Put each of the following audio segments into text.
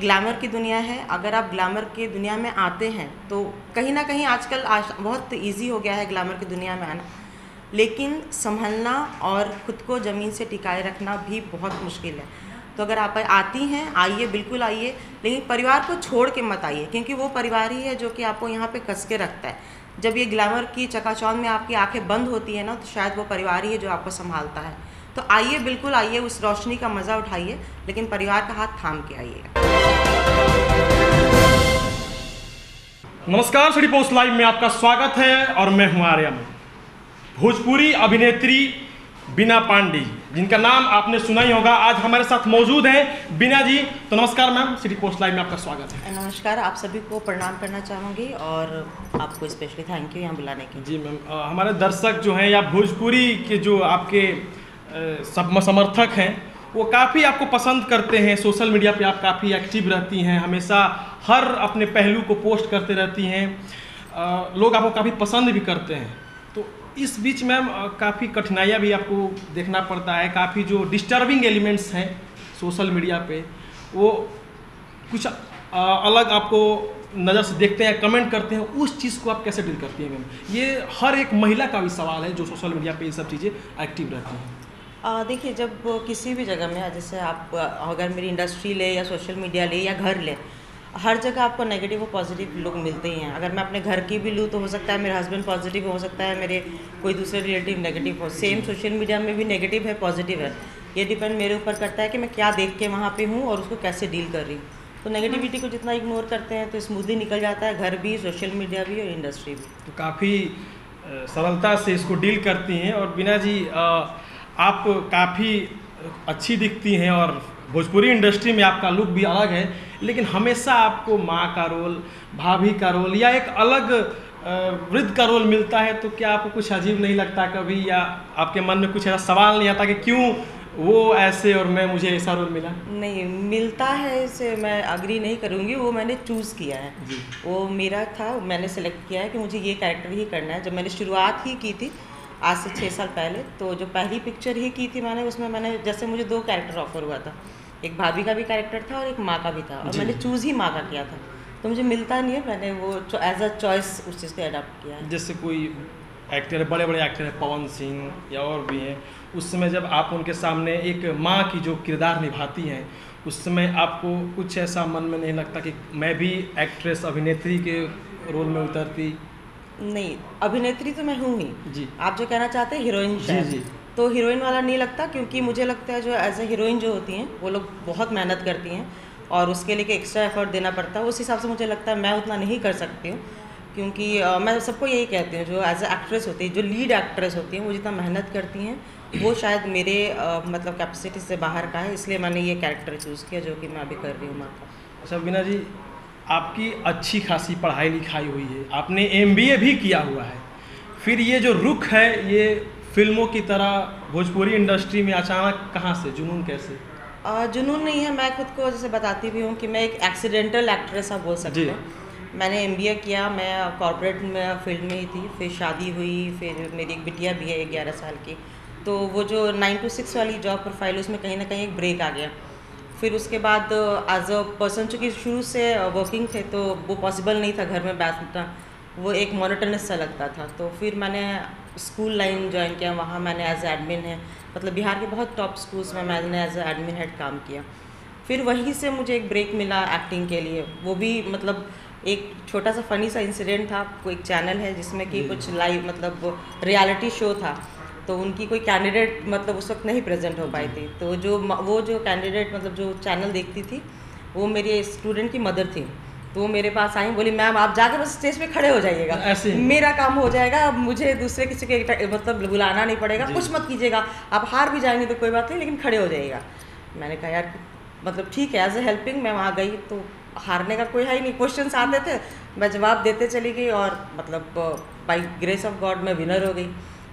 Glamour की दुनिया है। अगर आप ग्लैमर की दुनिया में आते हैं तो कहीं ना कहीं आजकल बहुत इजी हो गया है ग्लैमर की दुनिया में आना, लेकिन संभलना और ख़ुद को ज़मीन से टिकाए रखना भी बहुत मुश्किल है। तो अगर आप आती हैं, आइए, बिल्कुल आइए, लेकिन परिवार को छोड़ के मत आइए, क्योंकि वो परिवार ही है जो कि आपको यहाँ पे कस के रखता है। जब ये ग्लैमर की चकाचौंध में आपकी आंखें बंद होती है ना, तो शायद वो परिवार ही है जो आपको संभालता है। तो आइए, बिल्कुल आइए, उस रोशनी का मज़ा उठाइए, लेकिन परिवार का हाथ थाम के आइएगा। नमस्कार, सिटी पोस्ट लाइव में आपका स्वागत है और मैं हूं आर्यन। भोजपुरी अभिनेत्री बीना पांडे, जिनका नाम आपने सुना ही होगा, आज हमारे साथ मौजूद हैं बीना जी। तो नमस्कार मैम, सिटी पोस्ट लाइव में आपका स्वागत है। नमस्कार, आप सभी को प्रणाम करना चाहूँगी और आपको स्पेशली थैंक यू यहाँ बुलाने के। जी मैम, हमारे दर्शक जो हैं या भोजपुरी के जो आपके समर्थक हैं, वो काफ़ी आपको पसंद करते हैं। सोशल मीडिया पे आप काफ़ी एक्टिव रहती हैं, हमेशा हर अपने पहलू को पोस्ट करते रहती हैं, लोग आपको काफ़ी पसंद भी करते हैं। तो इस बीच मैम काफ़ी कठिनाइयाँ भी आपको देखना पड़ता है, काफ़ी जो डिस्टर्बिंग एलिमेंट्स हैं सोशल मीडिया पे, वो कुछ अलग आपको नज़र से देखते हैं, कमेंट करते हैं, उस चीज़ को आप कैसे डील करती हैं मैम? ये हर एक महिला का भी सवाल है जो सोशल मीडिया पे ये सब चीज़ें एक्टिव रहती हैं। देखिए, जब किसी भी जगह में, जैसे आप अगर मेरी इंडस्ट्री ले या सोशल मीडिया ले या घर ले, हर जगह आपको नेगेटिव और पॉजिटिव लोग मिलते ही हैं। अगर मैं अपने घर की भी लूँ तो हो सकता है मेरे हस्बैंड पॉजिटिव, हो सकता है मेरे कोई दूसरे रिलेटिव नेगेटिव हो। सेम सोशल मीडिया में भी नेगेटिव है, पॉजिटिव है। ये डिपेंड मेरे ऊपर करता है कि मैं क्या देख के वहाँ पे हूँ और उसको कैसे डील कर रही हूँ। तो नेगेटिविटी को जितना इग्नोर करते हैं तो स्मूथली निकल जाता है, घर भी, सोशल मीडिया भी और इंडस्ट्री भी। तो काफ़ी सरलता से इसको डील करती हैं। और बीना जी, आप काफ़ी अच्छी दिखती हैं और भोजपुरी इंडस्ट्री में आपका लुक भी अलग है, लेकिन हमेशा आपको माँ का रोल, भाभी का रोल या एक अलग वृद्ध का रोल मिलता है। तो क्या आपको कुछ अजीब नहीं लगता कभी, या आपके मन में कुछ ऐसा सवाल नहीं आता कि क्यों वो ऐसे और मुझे ऐसा रोल मिला? नहीं मिलता है, इसे मैं अग्री नहीं करूँगी। वो मैंने चूज़ किया है, वो मेरा था, मैंने सेलेक्ट किया है कि मुझे ये कैरेक्टर ही करना है। जब मैंने शुरुआत ही की थी आज से 6 साल पहले, तो जो पहली पिक्चर ही की थी मैंने, उसमें मैंने जैसे मुझे 2 कैरेक्टर ऑफर हुआ था, एक भाभी का भी कैरेक्टर था और एक माँ का भी था, और मैंने चूज़ ही माँ का किया था। तो मुझे मिलता नहीं है, मैंने वो एज अ चॉइस उस चीज़ को अडॉप्ट किया है। जैसे कोई एक्टर है, बड़े बड़े एक्टर है, पवन सिंह या और भी हैं, उस समय जब आप उनके सामने एक माँ की जो किरदार निभाती हैं, उस समय आपको कुछ ऐसा मन में नहीं लगता कि मैं भी एक्ट्रेस, अभिनेत्री के रोल में उतरती? नहीं, अभिनेत्री तो मैं हूँ ही जी। आप जो कहना चाहते हैं हीरोइन, जी। तो हीरोइन वाला नहीं लगता, क्योंकि मुझे लगता है जो एज ए हीरोइन जो होती हैं वो लोग बहुत मेहनत करती हैं और उसके लिए एक्स्ट्रा एफर्ट देना पड़ता है। उस हिसाब से मुझे लगता है मैं उतना नहीं कर सकती हूँ, क्योंकि मैं सबको यही कहती हूँ, जो एज ए एक्ट्रेस होती है, जो लीड एक्ट्रेस होती हैं, वो जितना मेहनत करती हैं वो शायद मेरे मतलब कैपेसिटी से बाहर का है। इसलिए मैंने ये कैरेक्टर चूज़ किया जो कि मैं अभी कर रही हूँ माँ का। अच्छा बीना जी, आपकी अच्छी खासी पढ़ाई लिखाई हुई है, आपने MBA भी किया हुआ है, फिर ये जो रुख है ये फिल्मों की तरह भोजपुरी इंडस्ट्री में अचानक कहाँ से, जुनून कैसे? जुनून नहीं है, मैं खुद को जैसे बताती भी हूँ कि मैं एक एक्सीडेंटल एक्ट्रेस आप बोल सकते हैं। मैंने MBA किया, मैं कॉर्पोरेट में फील्ड में ही थी, फिर शादी हुई, फिर मेरी एक बिटिया भी है 11 साल की। तो वो जो 9 to 6 वाली जॉब प्रोफाइल, उसमें कहीं ना कहीं एक ब्रेक आ गया। फिर उसके बाद एज अ पर्सन, चूँकि शुरू से वर्किंग थे तो वो पॉसिबल नहीं था घर में बैठना, वो एक मोनोटोनस सा लगता था। तो फिर मैंने स्कूल लाइन ज्वाइन किया, वहाँ मैंने एज एडमिन है, मतलब बिहार के बहुत टॉप स्कूल्स में मैंने एज एडमिन हेड काम किया। फिर वहीं से मुझे एक ब्रेक मिला एक्टिंग के लिए, वो भी मतलब एक छोटा सा फ़नी सा इंसिडेंट था। कोई एक चैनल है जिसमें कि कुछ लाइव मतलब रियलिटी शो था, तो उनकी कोई कैंडिडेट मतलब उस वक्त नहीं प्रेजेंट हो पाई थी। तो वो जो कैंडिडेट मतलब जो चैनल देखती थी, वो मेरे स्टूडेंट की मदर थी। तो वो मेरे पास आई, बोली मैम आप जाकर बस स्टेज पे खड़े हो जाइएगा, मेरा काम हो जाएगा, अब मुझे दूसरे किसी के मतलब बुलाना नहीं पड़ेगा, कुछ मत कीजिएगा, आप हार भी जाएंगे तो कोई बात नहीं, लेकिन खड़े हो जाइएगा। मैंने कहा यार मतलब ठीक है, एज ए हेल्पिंग मैं वहाँ गई, तो हारने का कोई है ही नहीं। क्वेश्चंस आते थे, मैं जवाब देते चली गई और मतलब बाय ग्रेस ऑफ गॉड मैं विनर हो गई।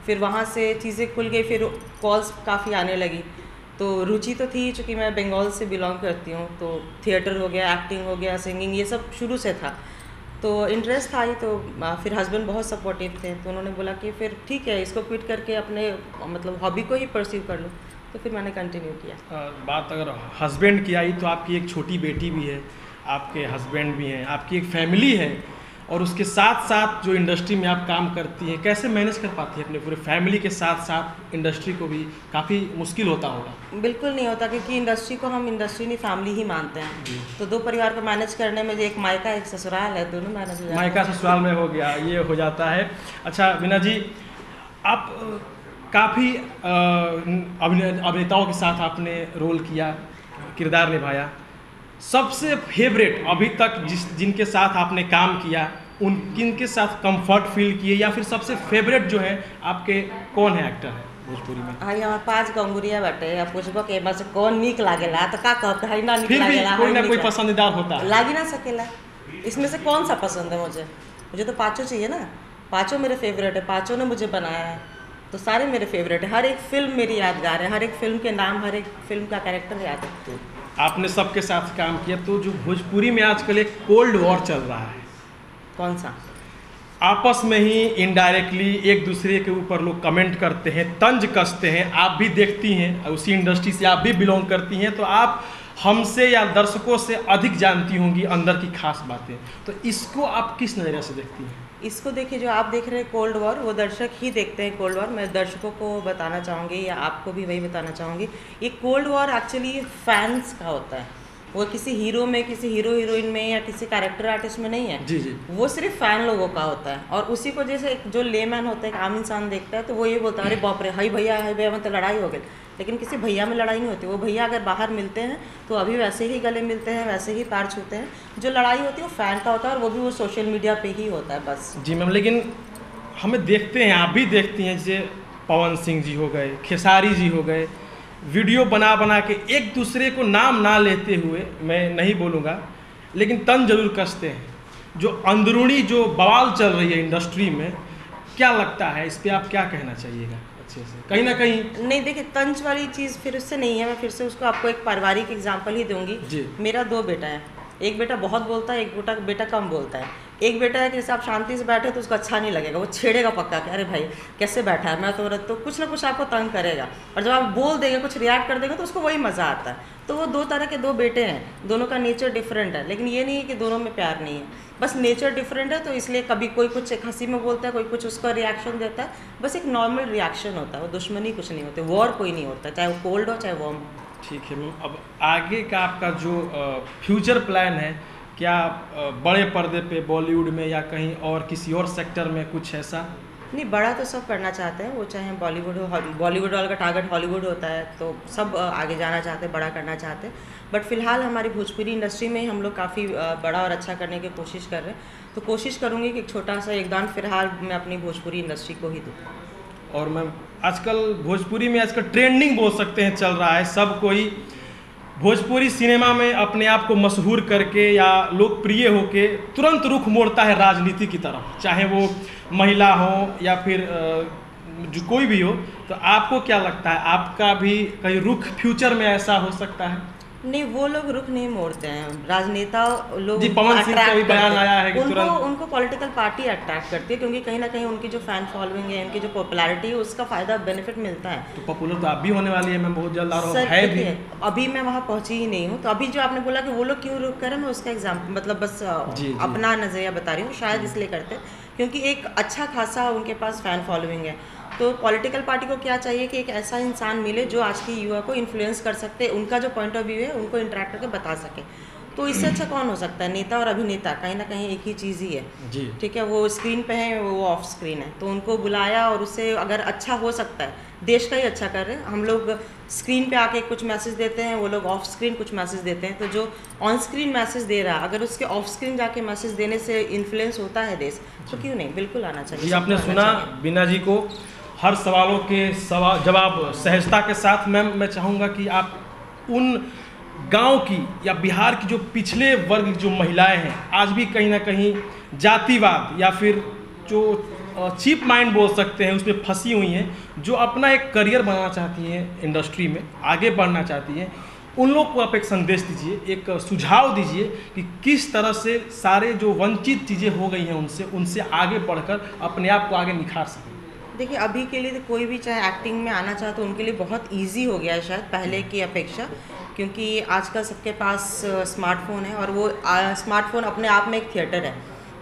फिर वहाँ से चीज़ें खुल गई, फिर कॉल्स काफ़ी आने लगी। तो रुचि तो थी, चूँकि मैं बंगाल से बिलोंग करती हूँ, तो थिएटर हो गया, एक्टिंग हो गया, सिंगिंग, ये सब शुरू से था, तो इंटरेस्ट था ही। तो फिर हस्बैंड बहुत सपोर्टिव थे, तो उन्होंने बोला कि फिर ठीक है, इसको क्विट करके अपने मतलब हॉबी को ही परस्यू कर लो। तो फिर मैंने कंटिन्यू किया। बात अगर हस्बैंड की आई तो आपकी एक छोटी बेटी भी है, आपके हस्बैंड भी हैं, आपकी एक फैमिली है, और उसके साथ साथ जो इंडस्ट्री में आप काम करती हैं, कैसे मैनेज कर पाती हैं अपने पूरे फैमिली के साथ साथ इंडस्ट्री को भी? काफ़ी मुश्किल होता होगा। बिल्कुल नहीं होता, क्योंकि इंडस्ट्री को हम इंडस्ट्री नहीं फैमिली ही मानते हैं। तो दो परिवार को मैनेज करने में, एक मायका एक ससुराल है, दोनों मैनेज हो जाते हैं। मायका ससुराल में हो गया, ये हो जाता है। अच्छा वीना जी, आप काफ़ी अभिनेताओं के साथ आपने रोल किया, किरदार निभाया। सबसे फेवरेट अभी तक जिनके साथ आपने काम किया, उन किनके साथ कंफर्ट फील किए, या फिर सबसे फेवरेट जो है आपके कौन है एक्टर है भोजपुरी में? हाँ, यहाँ 5 गंगुरिया बाटे, या पूछबो के बस कौन नीक लागेला तो का कहब है ना नीक फिर भी लागेला, कोई ना कोई पसंदीदार होता है। लाग ही ना सकेला। इसमें से कौन सा पसंद है मुझे? मुझे तो पाँचों चाहिए ना, पाँचों मेरे फेवरेट है, पाँचों ने मुझे बनाया है, तो सारे मेरे फेवरेट है। हर एक फिल्म मेरी यादगार है, हर एक फिल्म के नाम, हर एक फिल्म का कैरेक्टर याद है। तो आपने सबके साथ काम किया, तो जो भोजपुरी में आजकल एक कोल्ड वॉर चल रहा है, कौन सा? आपस में ही इनडायरेक्टली एक दूसरे के ऊपर लोग कमेंट करते हैं, तंज कसते हैं। आप भी देखती हैं, उसी इंडस्ट्री से आप भी बिलोंग करती हैं, तो आप हमसे या दर्शकों से अधिक जानती होंगी अंदर की खास बातें। तो इसको आप किस नज़रिए से देखती हैं? इसको देखिए, जो आप देख रहे हैं कोल्ड वॉर, वो दर्शक ही देखते हैं कोल्ड वॉर। मैं दर्शकों को बताना चाहूँगी, या आपको भी वही बताना चाहूँगी, ये कोल्ड वॉर एक्चुअली फैंस का होता है। वो किसी हीरो में, किसी हीरो हीरोइन में, या किसी कैरेक्टर आर्टिस्ट में नहीं है। जी जी। वो सिर्फ फैन लोगों का होता है, और उसी को जैसे एक जो लेमैन होता है, एक आम इंसान देखता है, तो वो ये बोलता है, अरे बाप रे, हाई भैया मतलब लड़ाई हो गई। लेकिन किसी भैया में लड़ाई नहीं होती। वो भैया अगर बाहर मिलते हैं तो अभी वैसे ही गले मिलते हैं, वैसे ही पैर छूते हैं। जो लड़ाई होती है वो फ़ैन का होता है, और वो भी वो सोशल मीडिया पे ही होता है बस। जी मैम, लेकिन हमें देखते हैं, आप भी देखती हैं, जैसे पवन सिंह जी हो गए, खेसारी जी हो गए, वीडियो बना बना के एक दूसरे को नाम ना लेते हुए, मैं नहीं बोलूँगा, लेकिन तन जरूर कसते हैं। जो अंदरूनी जो बवाल चल रही है इंडस्ट्री में, क्या लगता है इस पर आप क्या कहना चाहिएगा? अच्छे से कहीं ना कहीं नहीं, देखिए तंज वाली चीज़ फिर उससे नहीं है। मैं फिर से उसको आपको एक पारिवारिक एग्जांपल ही दूंगी। मेरा 2 बेटा है, एक बेटा बहुत बोलता है, एक बेटा कम बोलता है। एक बेटा है कि जैसे आप शांति से बैठे तो उसको अच्छा नहीं लगेगा, वो छेड़ेगा पक्का कि अरे भाई कैसे बैठा है, मैं तो कुछ ना कुछ आपको तंग करेगा। और जब आप बोल देंगे, कुछ रिएक्ट कर देंगे, तो उसको वही मज़ा आता है। तो वो 2 तरह के 2 बेटे हैं, दोनों का नेचर डिफरेंट है। लेकिन ये नहीं है कि दोनों में प्यार नहीं है, बस नेचर डिफरेंट है। तो इसलिए कभी कोई कुछ एक हंसी में बोलता है, कोई कुछ उसका रिएक्शन देता है, बस एक नॉर्मल रिएक्शन होता है। वो दुश्मनी कुछ नहीं होती, वॉर कोई नहीं होता, चाहे वो कोल्ड हो चाहे वार्म हो। ठीक है मैम, अब आगे का आपका जो फ्यूचर प्लान है, क्या बड़े पर्दे पे बॉलीवुड में या कहीं और किसी और सेक्टर में कुछ ऐसा? नहीं, बड़ा तो सब करना चाहते हैं, वो चाहे बॉलीवुड हो। बॉलीवुड वाला का टारगेट हॉलीवुड होता है, तो सब आगे जाना चाहते हैं, बड़ा करना चाहते हैं। बट फिलहाल हमारी भोजपुरी इंडस्ट्री में हम लोग काफ़ी बड़ा और अच्छा करने की कोशिश कर रहे हैं। तो कोशिश करूँगी कि एक छोटा सा योगदान फिलहाल मैं अपनी भोजपुरी इंडस्ट्री को ही दूँ। और मैम आजकल भोजपुरी में आजकल ट्रेंडिंग बोल सकते हैं चल रहा है, सब कोई भोजपुरी सिनेमा में अपने आप को मशहूर करके या लोकप्रिय होके तुरंत रुख मोड़ता है राजनीति की तरफ, चाहे वो महिला हो या फिर जो कोई भी हो। तो आपको क्या लगता है, आपका भी कहीं रुख फ्यूचर में ऐसा हो सकता है? नहीं, वो लोग रुख नहीं मोड़ते हैं, राजनेता लोग। जी, पवन सिंह का भी बयान आया है कि उनको पॉलिटिकल पार्टी अट्रैक्ट करती है, क्योंकि कहीं ना कहीं उनकी जो फैन फॉलोइंग है, उनकी जो पॉपुलैरिटी है, उसका फायदा बेनिफिट मिलता है। तो पॉपुलर तो आप भी होने वाली है मैम बहुत जल्द, और है भी। अभी मैं वहाँ पहुँची ही नहीं हूँ। तो अभी जो आपने बोला कि वो लोग क्यों रुक करें, मैं उसका एग्जाम्पल मतलब बस अपना नज़रिया बता रही हूँ। शायद इसलिए करते क्योंकि एक अच्छा खासा उनके पास फैन फॉलोइंग है। तो पॉलिटिकल पार्टी को क्या चाहिए कि एक ऐसा इंसान मिले जो आज की युवा को इन्फ्लुएंस कर सकते, उनका जो पॉइंट ऑफ व्यू है उनको इंटरेक्ट करके बता सके। तो इससे अच्छा कौन हो सकता है? नेता और अभिनेता कहीं ना कहीं एक ही चीज़ ही है जी। ठीक है, वो स्क्रीन पे है, वो ऑफ स्क्रीन है। तो उनको बुलाया, और उससे अगर अच्छा हो सकता है, देश का ही अच्छा कर रहे हैं। हम लोग स्क्रीन पे आके कुछ मैसेज देते हैं, वो लोग ऑफ स्क्रीन कुछ मैसेज देते हैं। तो जो ऑन स्क्रीन मैसेज दे रहा है, अगर उसके ऑफ स्क्रीन जाके मैसेज देने से इन्फ्लुएंस होता है देश, तो क्यों नहीं, बिल्कुल आना चाहिए। आपने सुना वीना जी को, हर सवालों के जवाब सहजता के साथ। मैम मैं चाहूँगा कि आप उन गांव की या बिहार की जो पिछले वर्ग जो महिलाएं हैं, आज भी कहीं ना कहीं जातिवाद या फिर जो चीप माइंड बोल सकते हैं उसमें फंसी हुई हैं, जो अपना एक करियर बनाना चाहती हैं, इंडस्ट्री में आगे बढ़ना चाहती हैं, उन लोग को आप एक संदेश दीजिए, एक सुझाव दीजिए कि किस तरह से सारे जो वंचित चीज़ें हो गई हैं उनसे आगे बढ़कर अपने आप को आगे निखार सकें। देखिए अभी के लिए तो कोई भी चाहे एक्टिंग में आना चाहे तो उनके लिए बहुत इजी हो गया है शायद पहले की अपेक्षा, क्योंकि आजकल सबके पास स्मार्टफोन है और वो स्मार्टफोन अपने आप में एक थिएटर है।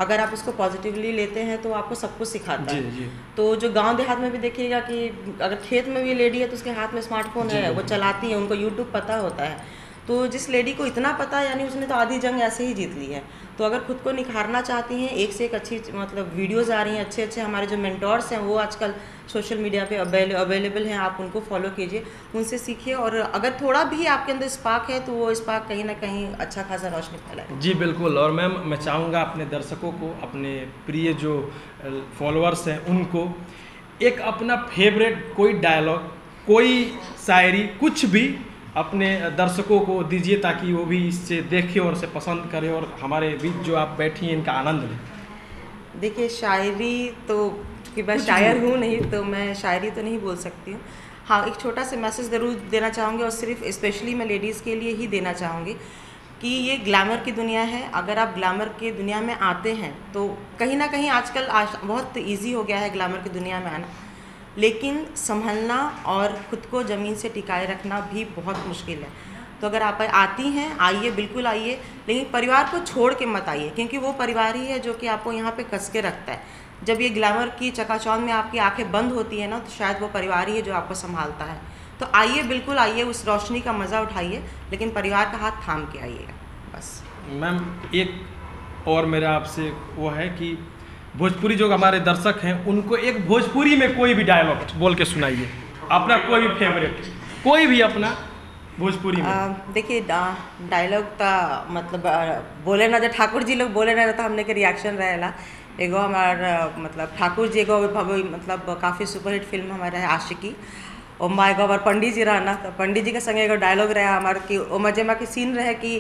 अगर आप उसको पॉजिटिवली लेते हैं तो आपको सब कुछ सिखाता है। जी। तो जो गांव देहात में भी देखिएगा कि अगर खेत में भी लेडी है तो उसके हाथ में स्मार्टफोन है, वो चलाती है, उनको यूट्यूब पता होता है। तो जिस लेडी को इतना पता है यानी उसने तो आधी जंग ऐसे ही जीत ली है। तो अगर खुद को निखारना चाहती हैं, एक से एक अच्छी मतलब वीडियोस आ रही हैं, अच्छे अच्छे हमारे जो मेंटोर्स हैं वो आजकल सोशल मीडिया पे अवेलेबल हैं, आप उनको फॉलो कीजिए, उनसे सीखिए। और अगर थोड़ा भी आपके अंदर स्पार्क है तो वो स्पार्क कहीं ना कहीं अच्छा खासा रोशनी फैलाए। जी बिल्कुल। और मैम मैं चाहूँगा अपने दर्शकों को, अपने प्रिय जो फॉलोअर्स हैं उनको एक अपना फेवरेट कोई डायलॉग, कोई शायरी, कुछ भी अपने दर्शकों को दीजिए ताकि वो भी इससे देखें और इसे पसंद करें और हमारे बीच जो आप बैठी हैं इनका आनंद लें। देखिए शायरी तो, क्योंकि मैं शायर हूँ नहीं तो मैं शायरी तो नहीं बोल सकती हूँ। हाँ, एक छोटा सा मैसेज ज़रूर देना चाहूँगी और सिर्फ स्पेशली मैं लेडीज़ के लिए ही देना चाहूँगी कि ये ग्लैमर की दुनिया है। अगर आप ग्लैमर की दुनिया में आते हैं तो कहीं ना कहीं आजकल बहुत इजी हो गया है ग्लैमर की दुनिया में आना, लेकिन संभलना और ख़ुद को ज़मीन से टिकाए रखना भी बहुत मुश्किल है। तो अगर आप आती हैं, आइए, बिल्कुल आइए, लेकिन परिवार को छोड़ के मत आइए, क्योंकि वो परिवार ही है जो कि आपको यहाँ पे कस के रखता है। जब ये ग्लैमर की चकाचौंध में आपकी आंखें बंद होती है ना, तो शायद वो परिवार ही है जो आपको संभालता है। तो आइए, बिल्कुल आइए, उस रोशनी का मज़ा उठाइए, लेकिन परिवार का हाथ थाम के आइएगा बस। मैम एक और मेरा आपसे वो है कि भोजपुरी जो हमारे दर्शक हैं उनको एक भोजपुरी में कोई भी डायलॉग बोल के सुनाइए, अपना कोई भी फेवरेट, कोई भी अपना भोजपुरी में। देखिए डायलॉग तो मतलब बोले ना, जब ठाकुर जी लोग बोले ना तो हमने के रिएक्शन रहेला। एगो हमार मतलब ठाकुर जी एगो मतलब काफ़ी सुपरहिट फिल्म हमारा है आशिकी, ओमा एगो हमार पंडित जी रहना, तो पंडित जी के संगे एगो डायलॉग रहा हमार कि ओमा जेमा की सीन रहे कि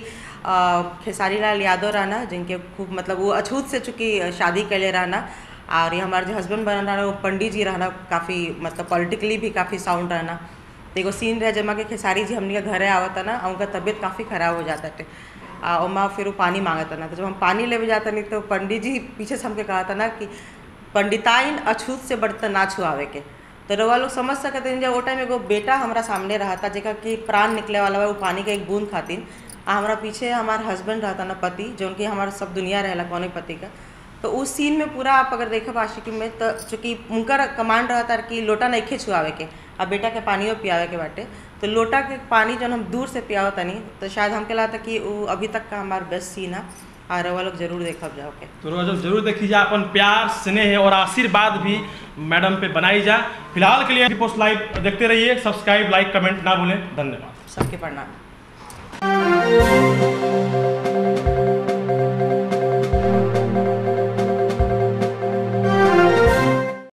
खेसारी लाल यादव रहना, जिनके खूब मतलब वो अछूत से चूँकि शादी कैले रहना, और ये हमारे जो हस्बैंड बन रहा वो पंडित जी रहना, काफ़ी मतलब पॉलिटिकली भी काफ़ी साउंड रहना। तो एगो सीन रहे जमा के खेसारी जी हमने घरे आवता ना, उनका तबीयत काफ़ी ख़राब हो जाता है, ओमा फिर वो पानी मांगता ना, तो जब हम पानी ले जाता नहीं तो पंडित जी पीछे से हमके कहा था ना कि पंडिताइन अछूत से बर्तन ना छुआवे के। तो रउआ लोग समझ सकते हैं जब वो टाइम एगो बेटा हमारा सामने रहा था जेका कि प्राण निकले वाला है, वो पानी के एक बूंद खातिर, हमारा पीछे हमारा हस्बैंड रहता ना, पति, जो उनकी हमारा सब दुनिया रहेला कौन पति का। तो उस सीन में पूरा आप अगर देखो आशिकी में, तो चूँकि उनका कमांड रहता कि लोटा नहीं छुआवे के, अब बेटा के पानियों पियावे के बाटे, तो लोटा के पानी जो हम दूर से पियावता नहीं, तो शायद हमके लगता कि वो अभी तक का हमारा बेस्ट सीन है, और वो लोग जरूर देखब जाओ के। तो जरूर देखिए, अपन प्यार, स्नेह और आशीर्वाद भी मैडम पे बनाई जाए। फिलहाल के लिए रिपोर्ट लाइव देखते रहिए, सब्सक्राइब, लाइक, कमेंट ना भूलें। धन्यवाद। सबके प्रणाम।